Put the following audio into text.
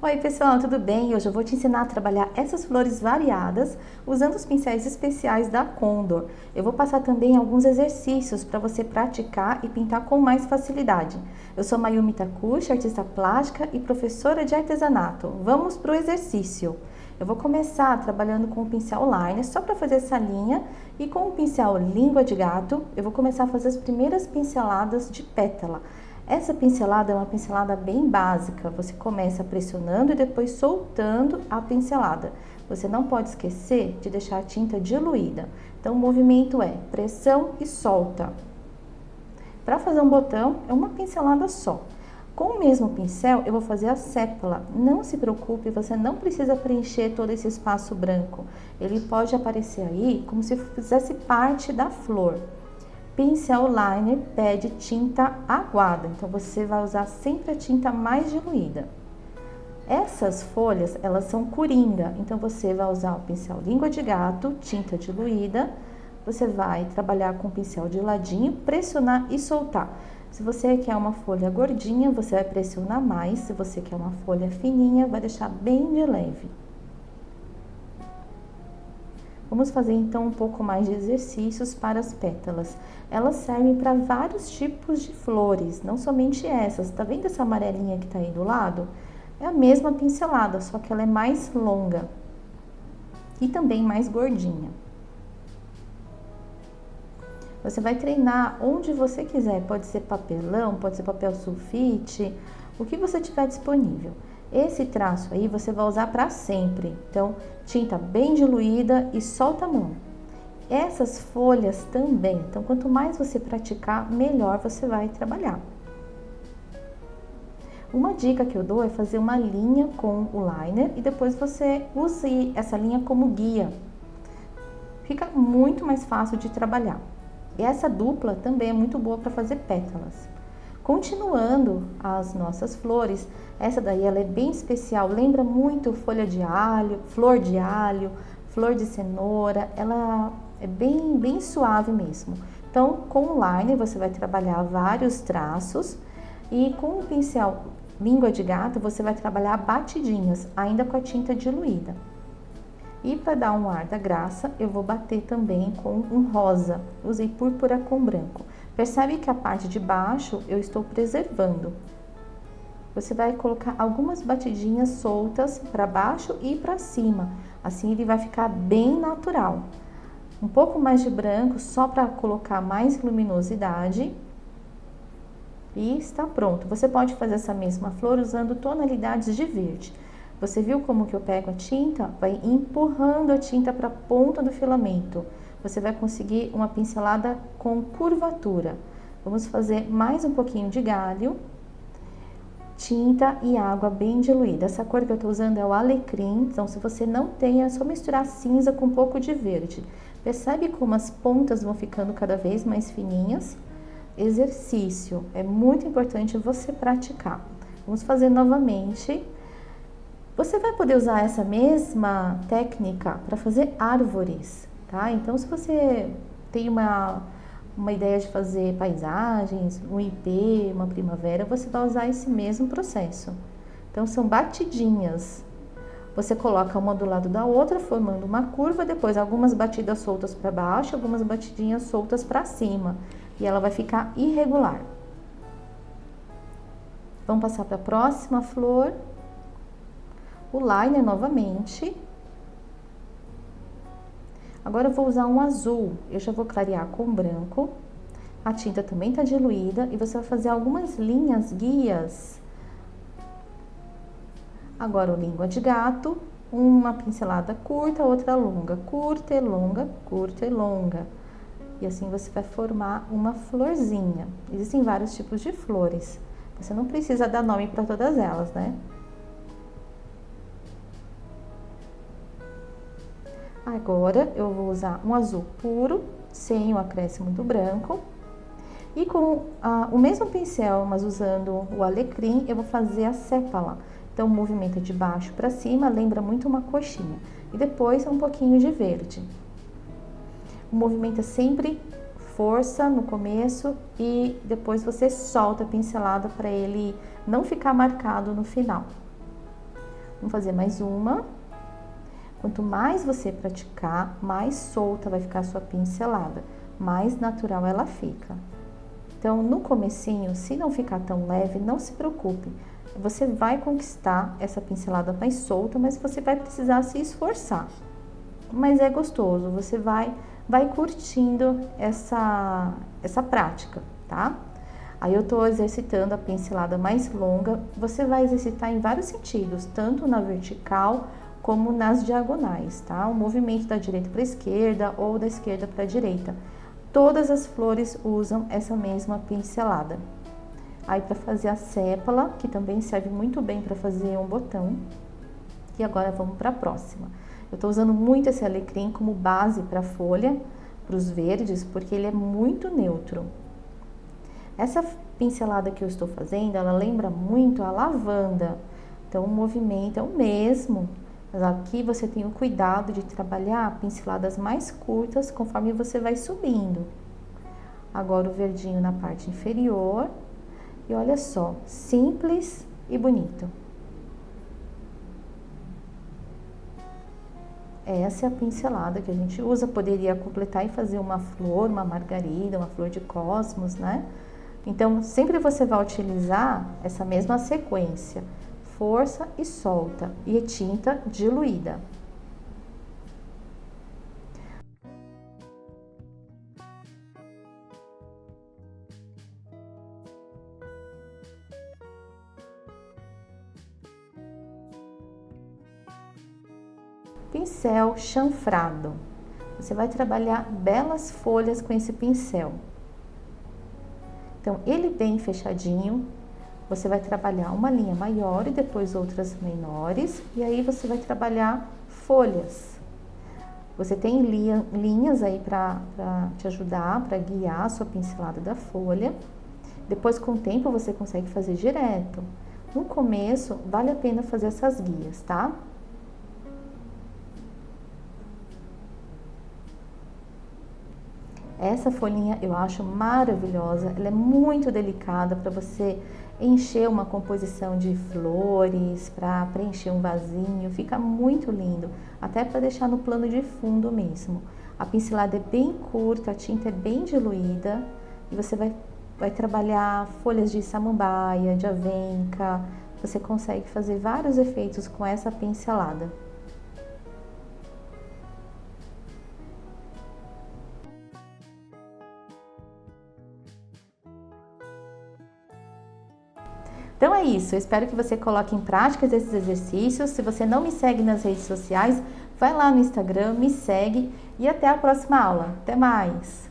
Oi pessoal, tudo bem? Hoje eu vou te ensinar a trabalhar essas flores variadas usando os pincéis especiais da Condor. Eu vou passar também alguns exercícios para você praticar e pintar com mais facilidade. Eu sou Mayumi Takushi, artista plástica e professora de artesanato. Vamos para o exercício. Eu vou começar trabalhando com o pincel liner só para fazer essa linha e com o pincel língua de gato eu vou começar a fazer as primeiras pinceladas de pétala. Essa pincelada é uma pincelada bem básica, você começa pressionando e depois soltando a pincelada. Você não pode esquecer de deixar a tinta diluída. Então o movimento é pressão e solta. Para fazer um botão é uma pincelada só. Com o mesmo pincel eu vou fazer a sépala. Não se preocupe, você não precisa preencher todo esse espaço branco. Ele pode aparecer aí como se fizesse parte da flor. Pincel liner pede tinta aguada, então você vai usar sempre a tinta mais diluída. Essas folhas, elas são coringa, então você vai usar o pincel língua de gato, tinta diluída. Você vai trabalhar com o pincel de ladinho, pressionar e soltar. Se você quer uma folha gordinha, você vai pressionar mais. Se você quer uma folha fininha, vai deixar bem de leve. Vamos fazer então um pouco mais de exercícios para as pétalas. Elas servem para vários tipos de flores, não somente essas. Tá vendo essa amarelinha que tá aí do lado? É a mesma pincelada, só que ela é mais longa e também mais gordinha. Você vai treinar onde você quiser, pode ser papelão, pode ser papel sulfite, o que você tiver disponível. Esse traço aí você vai usar para sempre, então tinta bem diluída e solta a mão. Essas folhas também, então quanto mais você praticar, melhor você vai trabalhar. Uma dica que eu dou é fazer uma linha com o liner e depois você use essa linha como guia. Fica muito mais fácil de trabalhar. E essa dupla também é muito boa para fazer pétalas. Continuando as nossas flores, essa daí ela é bem especial, lembra muito folha de alho, flor de cenoura, ela é bem suave mesmo. Então, com o liner você vai trabalhar vários traços e com o pincel língua de gato você vai trabalhar batidinhas, ainda com a tinta diluída. E para dar um ar da graça, eu vou bater também com um rosa, usei púrpura com branco. Percebe que a parte de baixo eu estou preservando. Você vai colocar algumas batidinhas soltas para baixo e para cima. Assim ele vai ficar bem natural. Um pouco mais de branco só para colocar mais luminosidade. E está pronto. Você pode fazer essa mesma flor usando tonalidades de verde. Você viu como que eu pego a tinta? Vai empurrando a tinta para a ponta do filamento. Você vai conseguir uma pincelada com curvatura. Vamos fazer mais um pouquinho de galho, tinta e água bem diluída. Essa cor que eu estou usando é o alecrim, então se você não tem, é só misturar cinza com um pouco de verde. Percebe como as pontas vão ficando cada vez mais fininhas? Exercício, é muito importante você praticar. Vamos fazer novamente. Você vai poder usar essa mesma técnica para fazer árvores, tá? Então, se você tem uma ideia de fazer paisagens, um ipê, uma primavera, você vai usar esse mesmo processo. Então, são batidinhas. Você coloca uma do lado da outra, formando uma curva, depois algumas batidas soltas para baixo, algumas batidinhas soltas para cima. E ela vai ficar irregular. Vamos passar para a próxima flor. O liner novamente. Agora eu vou usar um azul, eu já vou clarear com branco. A tinta também tá diluída e você vai fazer algumas linhas guias. Agora o língua de gato, uma pincelada curta, outra longa, curta e longa, curta e longa. E assim você vai formar uma florzinha. Existem vários tipos de flores. Você não precisa dar nome para todas elas, né? Agora eu vou usar um azul puro, sem o acréscimo do branco. E com o mesmo pincel, mas usando o alecrim, eu vou fazer a sépala. Então o movimento é de baixo para cima, lembra muito uma coxinha. E depois um pouquinho de verde. O movimento é sempre força no começo e depois você solta a pincelada para ele não ficar marcado no final. Vamos fazer mais uma. Quanto mais você praticar, mais solta vai ficar a sua pincelada, mais natural ela fica. Então, no comecinho, se não ficar tão leve, não se preocupe. Você vai conquistar essa pincelada mais solta, mas você vai precisar se esforçar. Mas é gostoso, você vai curtindo essa prática, tá? Aí eu tô exercitando a pincelada mais longa. Você vai exercitar em vários sentidos, tanto na vertical como nas diagonais, tá? O movimento da direita para a esquerda ou da esquerda para a direita. Todas as flores usam essa mesma pincelada. Aí para fazer a sépala, que também serve muito bem para fazer um botão. E agora vamos para a próxima. Eu estou usando muito esse alecrim como base para a folha, para os verdes, porque ele é muito neutro. Essa pincelada que eu estou fazendo, ela lembra muito a lavanda. Então o movimento é o mesmo. Mas aqui você tem o cuidado de trabalhar pinceladas mais curtas conforme você vai subindo. Agora o verdinho na parte inferior. E olha só, simples e bonito. Essa é a pincelada que a gente usa. Poderia completar e fazer uma flor, uma margarida, uma flor de cosmos, né? Então, sempre você vai utilizar essa mesma sequência. Força e solta, e tinta diluída. Pincel chanfrado. Você vai trabalhar belas folhas com esse pincel. Então, ele bem fechadinho. Você vai trabalhar uma linha maior e depois outras menores, e aí você vai trabalhar folhas. Você tem linhas aí para te ajudar, para guiar a sua pincelada da folha. Depois, com o tempo, você consegue fazer direto. No começo, vale a pena fazer essas guias, tá? Essa folhinha eu acho maravilhosa, ela é muito delicada para você encher uma composição de flores, para preencher um vasinho, fica muito lindo, até para deixar no plano de fundo mesmo. A pincelada é bem curta, a tinta é bem diluída e você vai trabalhar folhas de samambaia, de avenca, você consegue fazer vários efeitos com essa pincelada. Então é isso, eu espero que você coloque em prática esses exercícios. Se você não me segue nas redes sociais, vai lá no Instagram, me segue e até a próxima aula. Até mais!